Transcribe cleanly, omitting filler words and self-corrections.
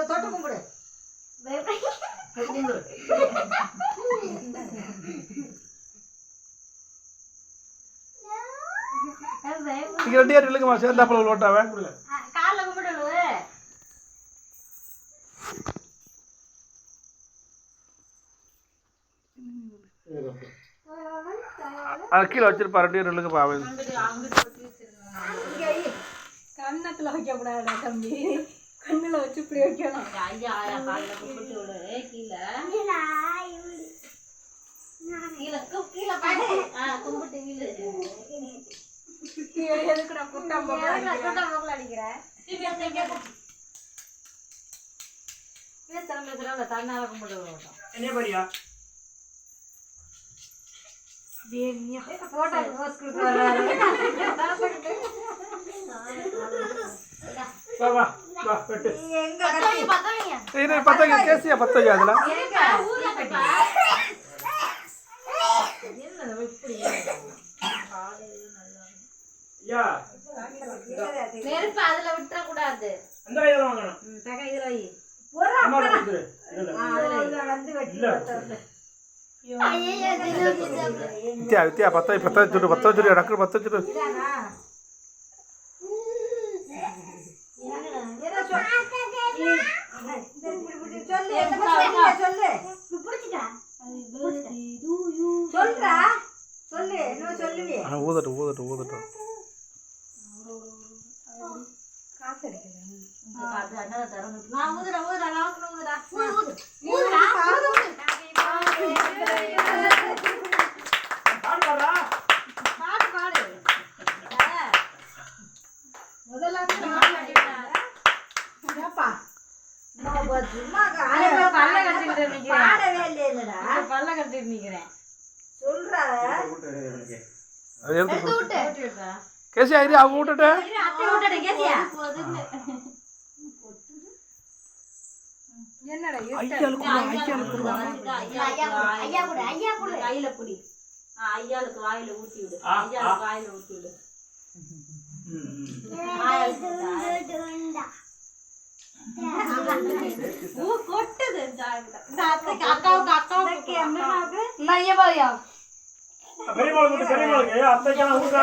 தொட்டு கும்பிடு இங்க ரெண்டு பேர் இல்லைங்கம்மா சேர்ந்தாப்புல ஓட்டாவே கால கும்பிடு அது கீழே வச்சிருப்பா ரெண்டு பேர் இல்லைங்கப்பா கண்ணத்துல வைக்க கூடாது தம்பி கண்ணுல வச்சு இப்படி வைக்கணும் ஐயா ஆயா கால்ல கும்பிட்டு விடு கீழே கீழே கீழே பாடு கும்பிட்டு கீழே எதுக்கு நான் குட்டம் போக்கல அடிக்கிறேன் தன்னால கும்பிட்டு விடுவோம் என்ன படியா போட்டோ போஸ்ட் கொடுக்குறாரு வா வா வா வெட்டு எங்க பத்தவங்க இது பத்தங்க கேசியா பத்தங்க அதுல எங்க ஊர்ல பா என்ன இப்படி யா நெருப்பு அதுல விட்டுற கூடாது அந்த கையில வாங்கணும் தக இதுல வை போறா அம்மா குடுத்துரு அதுல வந்து வெட்டி பத்தறல வித்யா வித்யா பத்த சுட்டு டக்கு பத்த சுட்டு ஊதட்டும் ஊதட்டும் ஊதட்டும் கேசியா இது அவங்க விட்டுட்டு ஐயாளுக்கு வாயில ஊத்தி விடு வாயில ஊத்தி விடு கொட்டுது அக்காவுக்கு அக்காவுக்கு பெரியமாளுக்கு அத்தைக்கான ஊட்டா